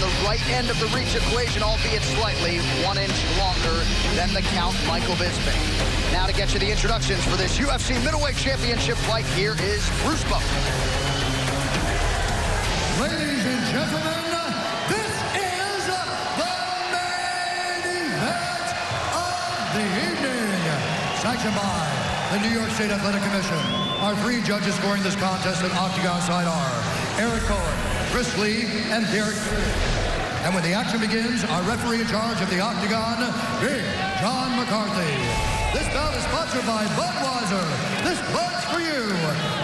the right end of the reach equation, albeit slightly 1 inch longer than the Count, Michael Bisping. Now to get you the introductions for this UFC middleweight championship fight, here is Bruce Bowen. Ladies and gentlemen, this is the main event of the evening. Sanctioned by the New York State Athletic Commission. Our 3 judges scoring this contest at Octagon side are Eric Cohen, Chris Lee, and Derek. And when the action begins, our referee in charge of the Octagon, Big John McCarthy. This bout is sponsored by Budweiser. This bud's for you.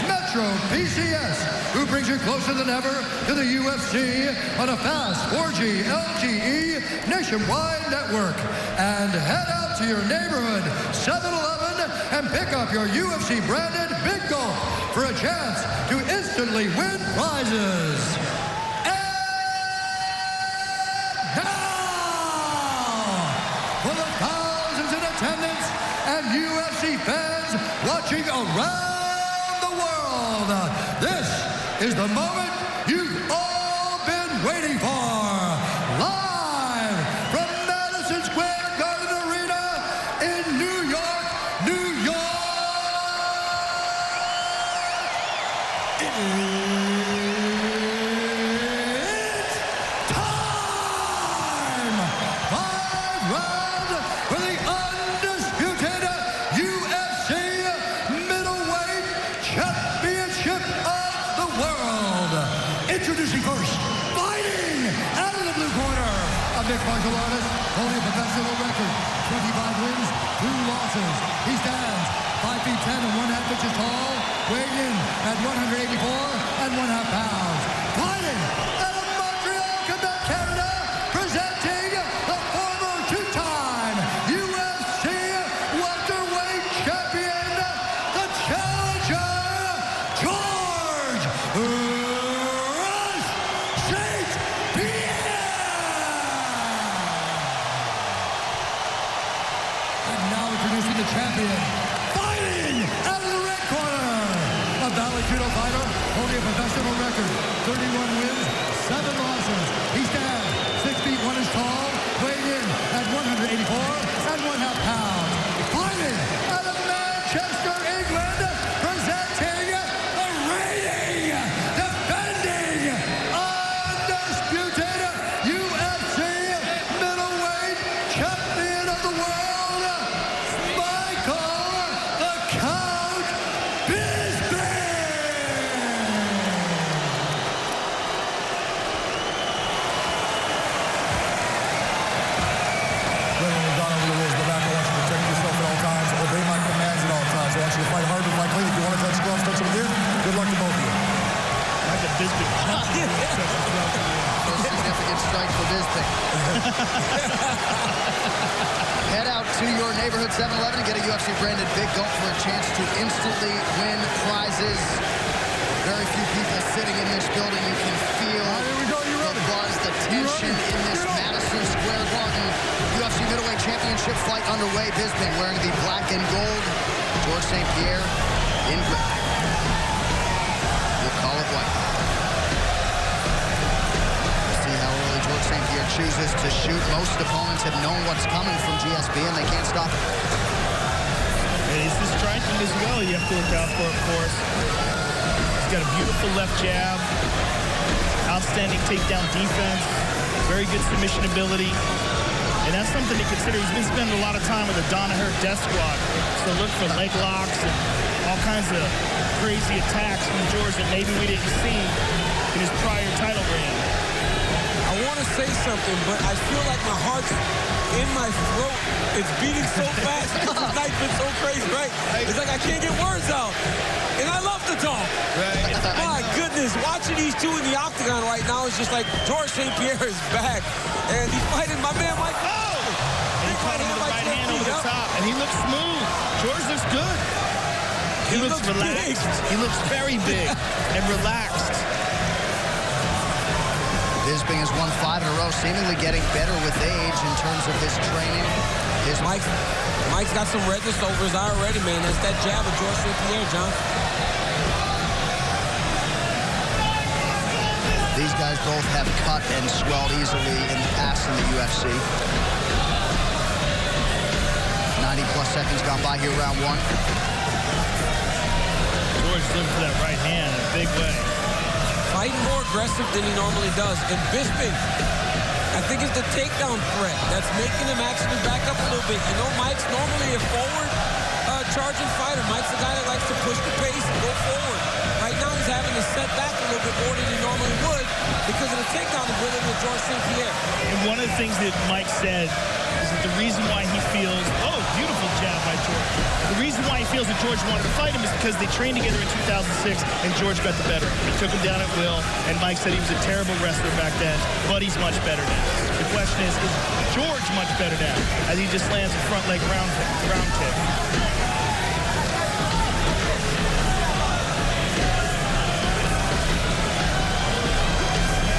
Metro PCS, who brings you closer than ever to the UFC on a fast 4G LTE nationwide network. And head out to your neighborhood 7-Eleven and pick up your UFC branded Big Gulp for a chance to instantly win prizes. And UFC fans watching around the world, this is the moment you've all been waiting for. Live from Madison Square Garden Arena in New York, New York. It's time! 5 rounds for the undisputed UFC middleweight championship of the world. Introducing first, fighting out of the blue corner, a mixed martial artist holding a professional record, 25 wins, 2 losses. He stands 5 feet 10 and 1/2 inches tall, weighing in at 184 and 1/2 pounds. Fighting out of Montreal, Quebec, Canada, presenting the former 2-time UFC welterweight champion, the challenger, George St. Pierre. And now introducing the champion, fighting out of the red corner, a Valley Judo fighter holding a professional record, 31 wins, 7 losses. He stands 6 feet 1 inch tall, weighing in at 184 and 1/2 pounds. Fighting out of Manchester, England, presenting the reigning, defending, undisputed UFC middleweight champion of the world, Michael the Count Bisping. Ladies and gentlemen, over the rules. Go back. I want you to protect yourself at all times. Obey my commands at all times. I want you to fight hard and fight clean. If you want to touch gloves, touch them again. Good luck to both of you. Like a Bisping punch. No significant strike for Bisping. Head out to your neighborhood 7-Eleven and get a UFC branded Big Gulp for a chance to instantly win prizes. Very few people sitting in this building. You can feel the buzz, the tension in this Madison Square Garden UFC middleweight championship fight underway. Bisping wearing the black and gold. George St. Pierre in red. We'll call it white. See how early George St. Pierre chooses to shoot. Most opponents have known what's coming from GSP, and they can't stop it. And it's the striking as well you have to look out for, of course. He's got a beautiful left jab, outstanding takedown defense, very good submission ability. And that's something to consider. He's been spending a lot of time with the Danaher Death Squad. So look for leg locks and all kinds of crazy attacks from George that maybe we didn't see in his prior title reign. I want to say something, but I feel like my heart's in my throat. It's beating so fast because this night's been so crazy, right? It's like I can't get words out. And I love to talk. Right. My goodness, watching these two in the octagon right now is just like George St. Pierre is back. And he's fighting my man Mike. Oh! And he caught him with the right hand over the top. And he looks smooth. George looks good. He looks relaxed. Big. He looks very big and relaxed. Bisping has won 5 in a row, seemingly getting better with age in terms of his training. Mike's got some redness over his eye already, man. That's that jab of George St. Pierre, John. These guys both have cut and swelled easily in the past in the UFC. 90-plus seconds gone by here, round one. George looking for that right hand in a big way. Fighting more aggressive than he normally does. And Bisping, I think it's the takedown threat that's making him actually back up a little bit. You know, Mike's normally a forward charging fighter. Mike's the guy that likes to push the pace and go forward. Right now he's having to set back a little bit more than he normally would because of the takedown ability of George St. Pierre. And one of the things that Mike said is that the reason why he feels, beautiful jab by George. The reason why he feels that George wanted to fight him is because they trained together in 2006 and George got the better of him. He took him down at will, and Mike said he was a terrible wrestler back then, but he's much better now. The question is George much better now as he just lands a front leg round kick?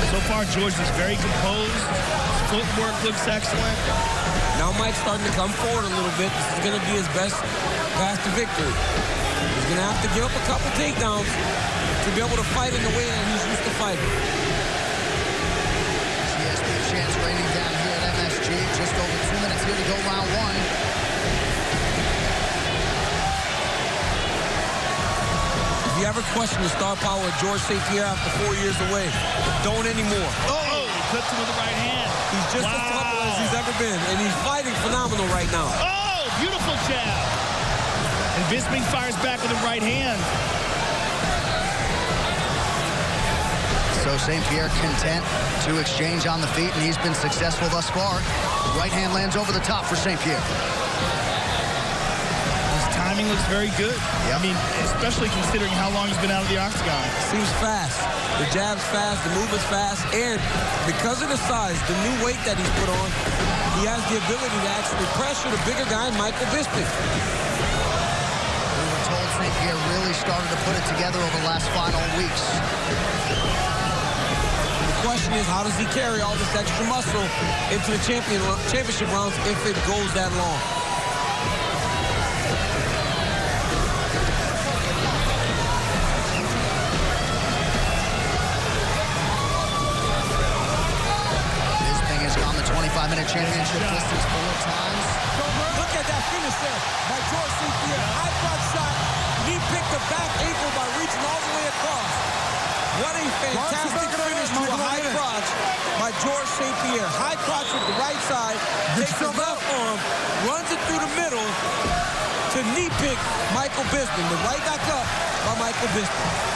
So far, George is very composed. His footwork looks excellent. Now Mike's starting to come forward a little bit. This is going to be his best path to victory. He's going to have to give up a couple takedowns to be able to fight in the way that he's used to fighting. GSP chance raining down here at MSG. Just over 2 minutes here to go round one. If you ever question the star power of George St. Pierre after 4 years away, don't anymore. Cuts him with the right hand. He's just as humble as he's ever been, and he's fighting phenomenal right now. Beautiful jab. And Bisping fires back with the right hand. So St. Pierre content to exchange on the feet, and he's been successful thus far. Right hand lands over the top for St. Pierre. Timing looks very good. Yep. I mean, especially considering how long he's been out of the octagon. Seems fast. The jab's fast, the movement's fast, and because of the size, the new weight that he's put on, he has the ability to actually pressure the bigger guy, Michael Bisping. We were told St. Pierre really started to put it together over the last final weeks. The question is, how does he carry all this extra muscle into the championship rounds if it goes that long? On the 25-minute championship distance 4 times. Look at that finish there by George St. Pierre. High front shot. He picked the back ankle by reaching all the way across. What a fantastic finish to a high crotch by George St. Pierre. High crotch with the right side. Takes his left arm, runs it through the middle to knee pick Michael Bisping. The right back up by Michael Bisping.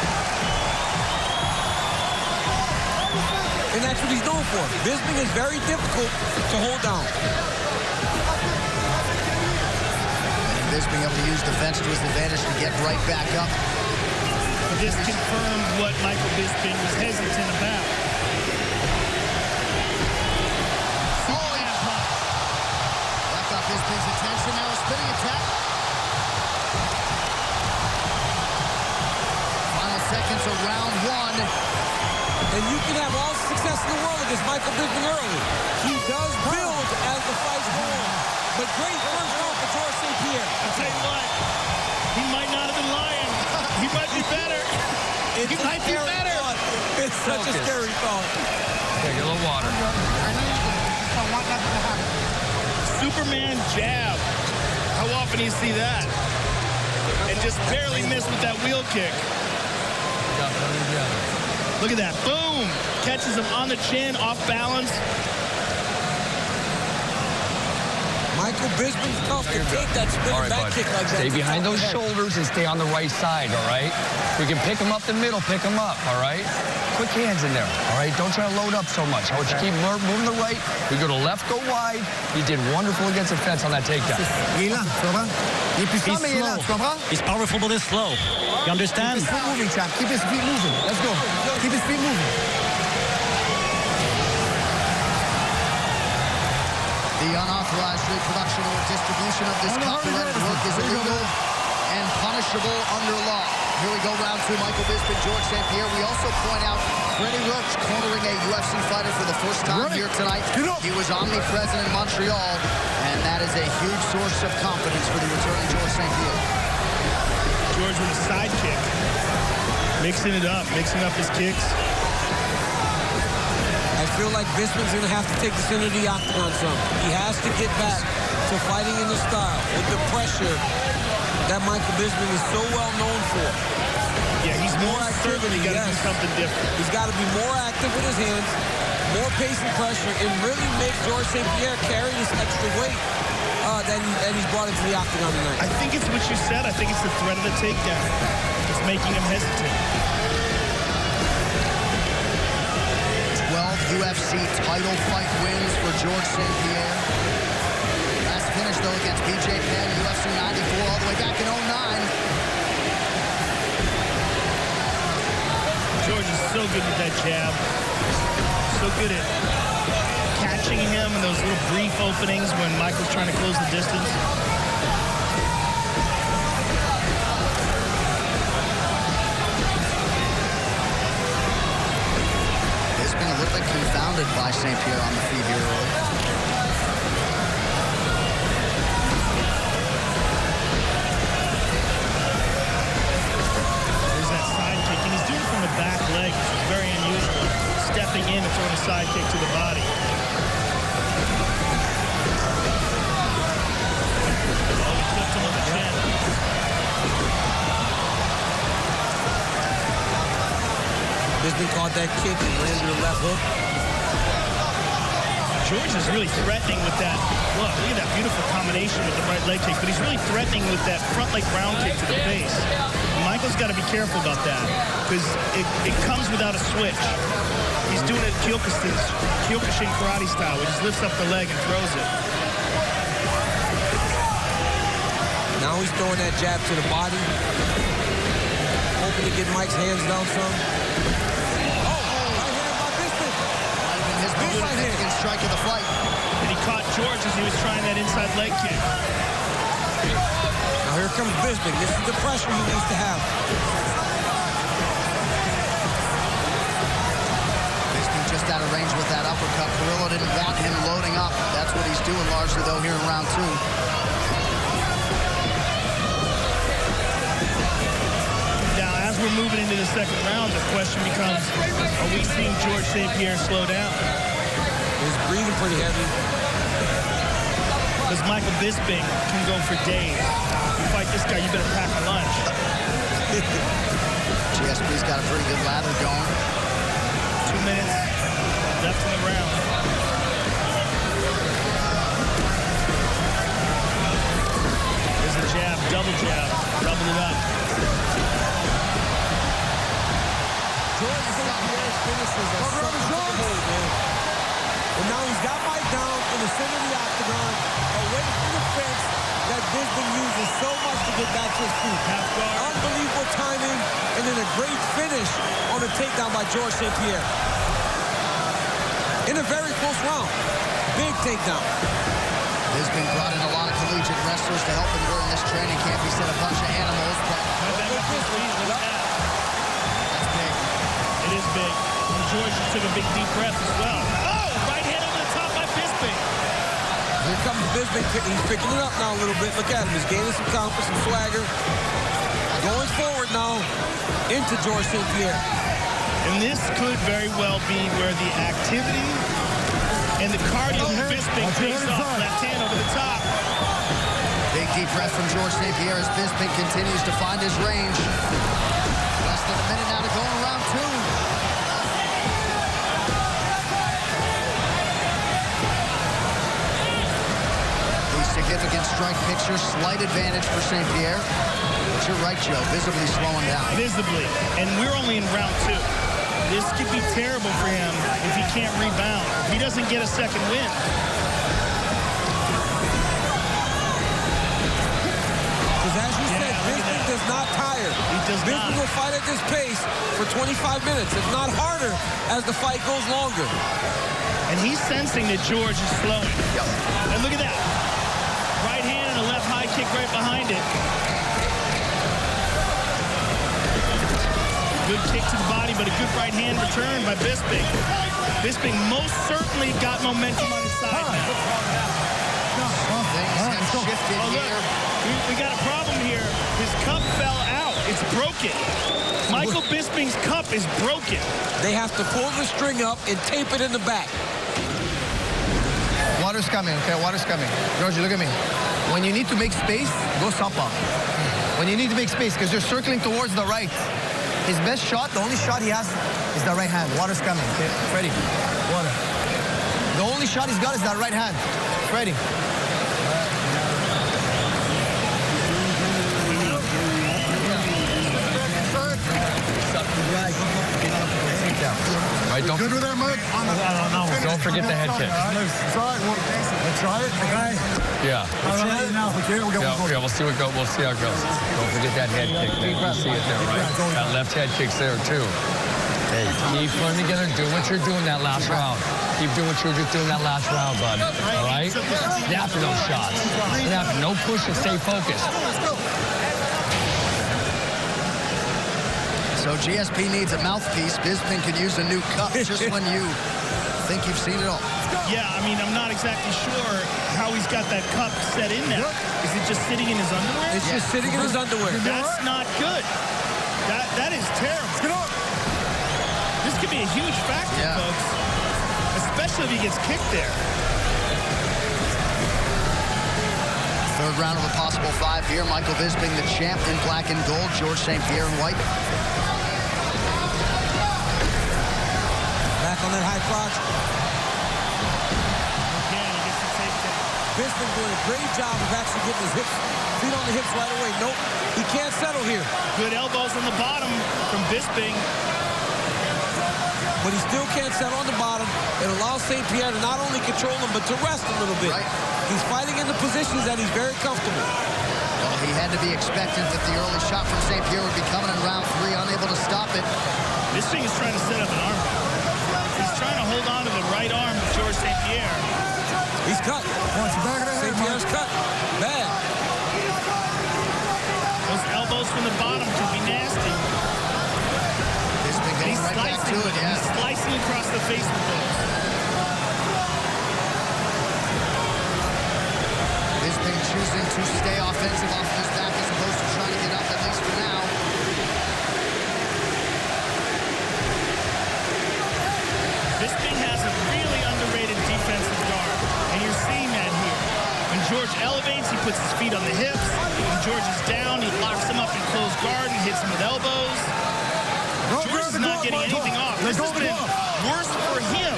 And that's what he's known for. Bisping is very difficult to hold down. And Bisping able to use defense to his advantage to get right back up. This confirmed what Michael Bisping was hesitant about. That got Bisping's attention. Now a spinning attack. Final seconds of round one. And you can have all the success in the world against Michael Bisping early. He does build as the fights go on. But great first round for George St. Pierre. I'll tell you what, he might not have been lying. He might be better. He might be better. It's such a scary thought. Take a little water. Superman jab. How often do you see that? And just barely missed with that wheel kick. Look at that. Boom. Catches him on the chin, off balance. Michael Bisping's tough to take that spinning back kick like that. Stay behind those shoulders and stay on the right side, all right? We can pick him up the middle, pick him up, all right? Quick hands in there, all right? Don't try to load up so much. I want you to keep moving the right. We go to left, go wide. He did wonderful against the fence on that takedown. He's slow. He's powerful, but he's slow. You understand? Keep his feet moving, champ. Keep his feet moving. Let's go. Keep his feet moving. The unauthorized reproduction or distribution of this copyrighted work is illegal and punishable under law. Here we go, round two. Michael Bisping, George St. Pierre. We also point out Freddie Roach cornering a UFC fighter for the first time here tonight. He was omnipresent in Montreal, and that is a huge source of confidence for the returning George St. Pierre. George with a side kick. Mixing it up, mixing up his kicks. feel like Bisping's going to have to take the center of the octagon some. He has to get back to fighting in the style with the pressure that Michael Bisping is so well known for. Yeah, he's more certainly got to do something different. He's got to be more active with his hands, more pace and pressure, and really make George St. Pierre carry this extra weight that he's brought into the octagon tonight. I think it's what you said. I think it's the threat of the takedown. It's making him hesitate. 12 UFC title fight wins for George St. Pierre. Last finish, though, against BJ Penn, UFC 94, all the way back in 09. George is so good with that jab. So good at catching him in those little brief openings when Michael's trying to close the distance. It's been a little bit confounded by St. Pierre on the feet here early. There's that side kick, and he's doing it from the back leg, which is very unusual. Stepping in and throwing a side kick to the body. Oh, he flipped him on the chin. Bisping caught that kick and landed a left hook. George is really threatening with that. Look at that beautiful combination with the right leg kick, but he's really threatening with that front leg round kick to the face. Michael's got to be careful about that because it comes without a switch. He's doing it Kyokushin karate style, where he just lifts up the leg and throws it. Now he's throwing that jab to the body. Hoping to get Mike's hands down some. Oh, right hand by Bisping. Might have been his most significant strike of the fight. And he caught George as he was trying that inside leg kick. Now here comes Bisping. This is the pressure he needs to have. Bisping just out of range with that uppercut. Carrillo didn't want him loading up. That's what he's doing largely, though, here in round 2. Now, as we're moving into the second round, the question becomes, are we seeing George St. Pierre slow down? He's breathing pretty heavy. Because Michael Bisping can go for days. You fight this guy, you better pack a lunch. GSP's got a pretty good lather going. 2 minutes left in the round. There's a jab, double it up. George St. Pierre's finishes are something to behold, man. And now he's got Mike down in the center of the octagon, away from the fence that Bisping uses so much to get back to his feet. Half guard. Unbelievable timing, and then a great finish on a takedown by George St. Pierre. In a very close round. Big takedown. Bisping brought in a lot of collegiate wrestlers to help him during this training camp. He said a bunch of animals, but that's big. It is big. And George just took a big deep breath as well. Oh, right hand over the top by Bisping. Here comes Bisping. He's picking it up now a little bit. Look at him. He's gaining some confidence, some swagger. Going forward now into George St. Pierre. And this could very well be where the activity and the cardio of Bisping pays off. Left hand over the top. Big deep breath from George St. Pierre as Bisping continues to find his range. Less than a minute now to go in round 2. The significant strike picture, slight advantage for St. Pierre. But you're right, Joe, visibly slowing down. Visibly. And we're only in round 2. This could be terrible for him if he can't rebound. If he doesn't get a second win. Because as you said, Bisping does not tire. He does not. Bisping will fight at this pace for 25 minutes, if not harder, as the fight goes longer. And he's sensing that George is slowing. Yep. And look at that. Right hand and a left high kick right behind it. Good kick to the body, but a good right hand return by Bisping. Bisping most certainly got momentum on his side now. Things have shifted Oh, look. here. We got a problem here. His cup fell out. It's broken. Michael Bisping's cup is broken. They have to pull the string up and tape it in the back. Water's coming, okay? Water's coming. Georgie, look at me. When you need to make space, go southpaw. When you need to make space, because you're circling towards the right. His best shot, the only shot he has is that right hand. Water's coming, okay? Ready? Water. The only shot he's got is that right hand. Ready? Right, don't, Good with that, Mike? don't forget the head kick. It's all right. Let's try it. Okay. Yeah. We'll see how it goes. Don't forget that head kick there. You see it there, right? That left head kick's there too. Hey, keep putting together, do what you're doing that last round. Keep doing what you're just doing that last round, bud. All right? Get after those shots. Get after, no push and stay focused. So GSP needs a mouthpiece. Bisping could use a new cup just when you think you've seen it all. Yeah, I mean, I'm not exactly sure how he's got that cup set in there. Is it just sitting in his underwear? It's just sitting in his underwear. That's not good. That is terrible. This could be a huge factor, folks. Especially if he gets kicked there. Third round of a possible 5 here. Michael Bisping, the champ in black and gold. George St. Pierre in white. Back on that high crotch. Again, he gets the takedown. Bisping doing a great job of actually getting his feet on the hips right away. Nope, he can't settle here. Good elbows on the bottom from Bisping. But he still can't settle on the bottom. It allows St. Pierre to not only control him, but to rest a little bit. Right. He's fighting in the positions that he's very comfortable. Well, he had to be expectant that the early shot from St. Pierre would be coming in round 3, unable to stop it. Bisping is trying to set up an arm. He's trying to hold on to the right arm of George St. Pierre. He's cut. St. Pierre's cut. Bad. Those elbows from the bottom can be nasty. Bisping going right back to it, yeah. He's slicing across the face with those. Bisping choosing to stay offensive off his back as opposed to trying to get up, at least for now. Bisping has a really underrated defensive guard, and you're seeing that here. When George elevates, he puts his feet on the hips. When George is down, he locks him up in closed guard and hits him with elbows. George is not getting anything off. This has been worse for him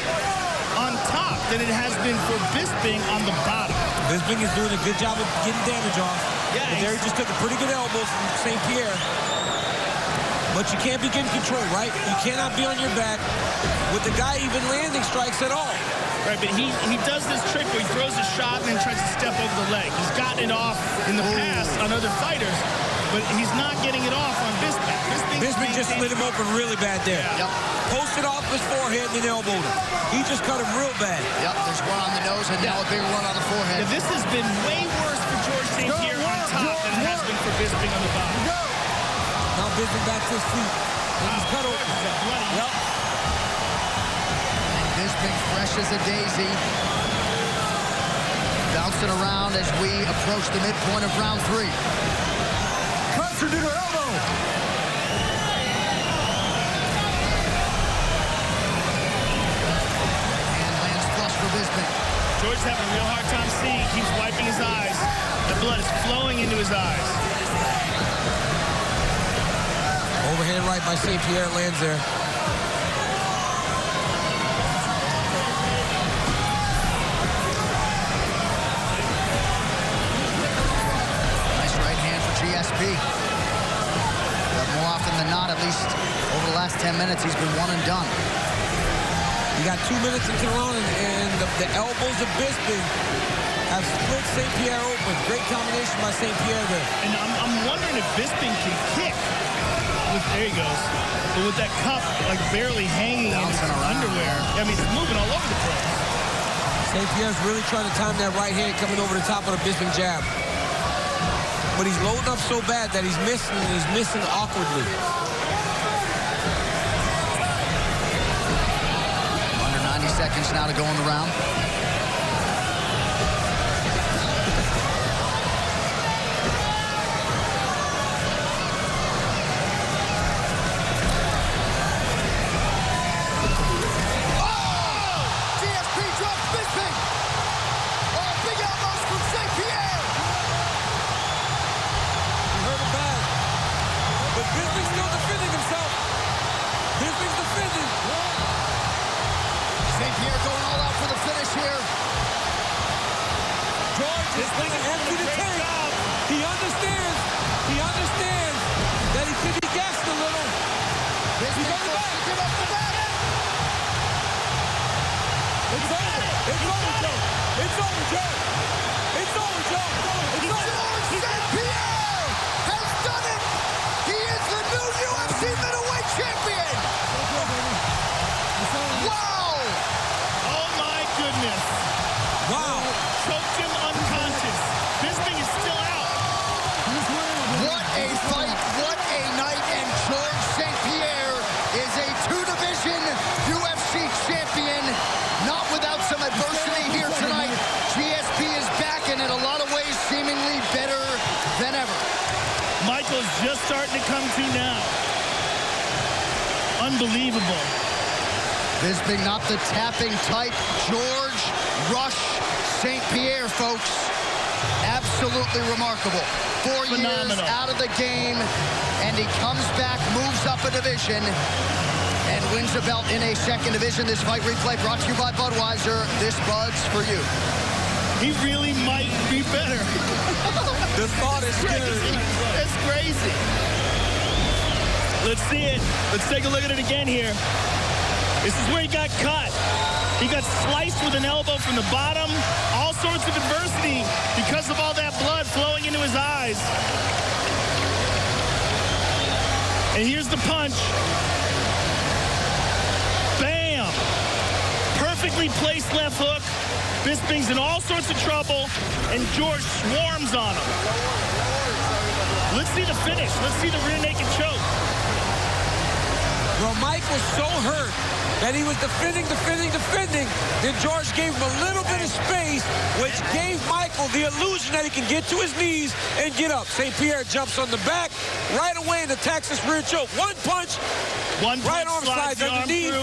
on top than it has been for Bisping on the bottom. Bisping is doing a good job of getting damage off. Yeah, but there he just took a pretty good elbow from St. Pierre. But you can't be getting control, right? You cannot be on your back with the guy even landing strikes at all. Right, but he does this trick where he throws a shot and then tries to step over the leg. He's gotten it off in the past on other fighters, but he's not getting it off on Bisping. Bisping just split him open really bad there. Yep. Posted off his forehead and then elbowed him. He just cut him real bad. Yep, there's one on the nose and now a big one on the forehead. Yeah, this has been way worse for George St. Pierre on top than it has been for Bisping on the bottom. Now Bisping back to his feet. And he's cut open. Yep. Bisping fresh as a daisy. Bouncing around as we approach the midpoint of round 3. Cruncher did her elbow. And lands flush for Bisping. George's having a real hard time seeing. He keeps wiping his eyes. The blood is flowing into his eyes. Overhand right by St. Pierre lands there. Nice right hand for GSP. But more often than not, at least over the last 10 minutes, he's been one and done. You got 2 minutes into the round, and the elbows of Bisping have split St. Pierre open. Great combination by St. Pierre there. And I'm wondering if Bisping can kick. There he goes. But with that cup like barely hanging in his underwear, I mean, it's moving all over the place. St. Pierre's really trying to time that right hand coming over the top of the Bisping jab. But he's loading up so bad that he's missing, and he's missing awkwardly. Under 90 seconds now to go in the round. It's over, Joe. It's over, Joe. It's over, Joe. It's over. George Pierre has done it. He is the new UFC middleweight champion. Wow. Oh, my goodness. Wow. Choked him unconscious. Bisping is still out. What a fight. What a night. And George St. Pierre is a two-division UFC champion. Not without some adversity here tonight. GSP is back and in a lot of ways seemingly better than ever. Michael's just starting to come to now. Unbelievable. Bisping not the tapping type. George Rush St. Pierre, folks. Absolutely remarkable. 4 years out of the game, and he comes back, moves up a division, and wins a belt in a second division. This fight replay brought to you by Budweiser. This Bud's for you. He really might be better. The thought is scary. That's crazy. Let's see it. Let's take a look at it again here. This is where he got cut. He got sliced with an elbow from the bottom. All sorts of adversity because of all that blood flowing into his eyes. And here's the punch. Bam! Perfectly placed left hook. Bisping's in all sorts of trouble, and George swarms on him. Let's see the finish. Let's see the rear naked choke. Well, Mike was so hurt that he was defending. Then George gave him a little bit of space, which gave Michael the illusion that he can get to his knees and get up. St. Pierre jumps on the back right away and attacks his rear choke. One punch. One right punch arm slides underneath.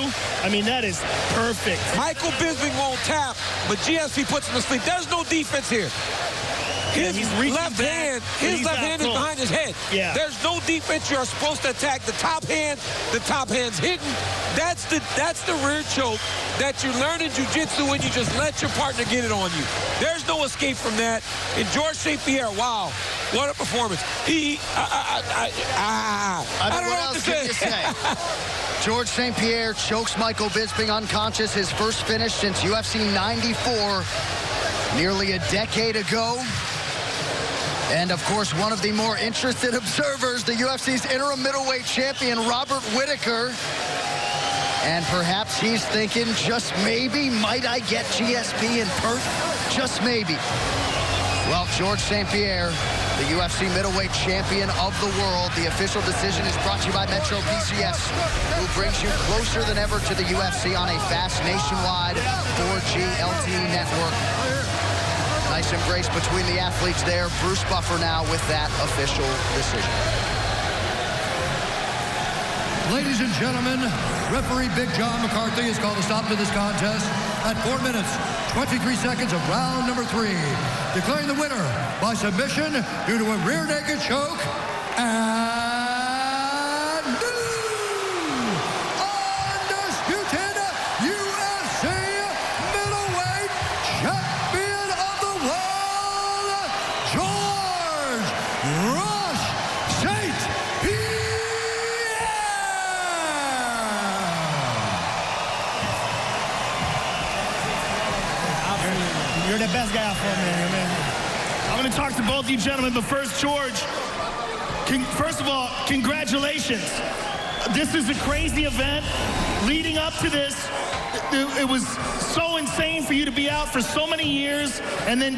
I mean, that is perfect. Michael Bisping won't tap, but GSP puts him to sleep. There's no defense here. His left hand is behind his head. Yeah. There's no defense. You're supposed to attack the top hand. The top hand's hidden. That's the rear choke that you learn in jiu-jitsu when you just let your partner get it on you. There's no escape from that. And George St. Pierre, wow, what a performance. I don't know what else can you say. George St. Pierre chokes Michael Bisping unconscious. His first finish since UFC 94, nearly a decade ago. And, of course, one of the more interested observers, the UFC's interim middleweight champion, Robert Whittaker. And perhaps he's thinking, just maybe, might I get GSP in Perth? Just maybe. Well, George St. Pierre, the UFC middleweight champion of the world. The official decision is brought to you by Metro PCS, who brings you closer than ever to the UFC on a fast nationwide 4G LTE network. Nice embrace between the athletes there. Bruce Buffer now with that official decision. Ladies and gentlemen, referee Big John McCarthy has called a stop to this contest at 4 minutes, 23 seconds of round number 3, declaring the winner by submission due to a rear naked choke and new undisputed UFC middleweight champion of the world, George Rush St. Pierre. You're the best guy out for me, man. I'm going to talk to both of you gentlemen, but first, George, first of all, congratulations. This is a crazy event. Leading up to this, it was so insane for you to be out for so many years and then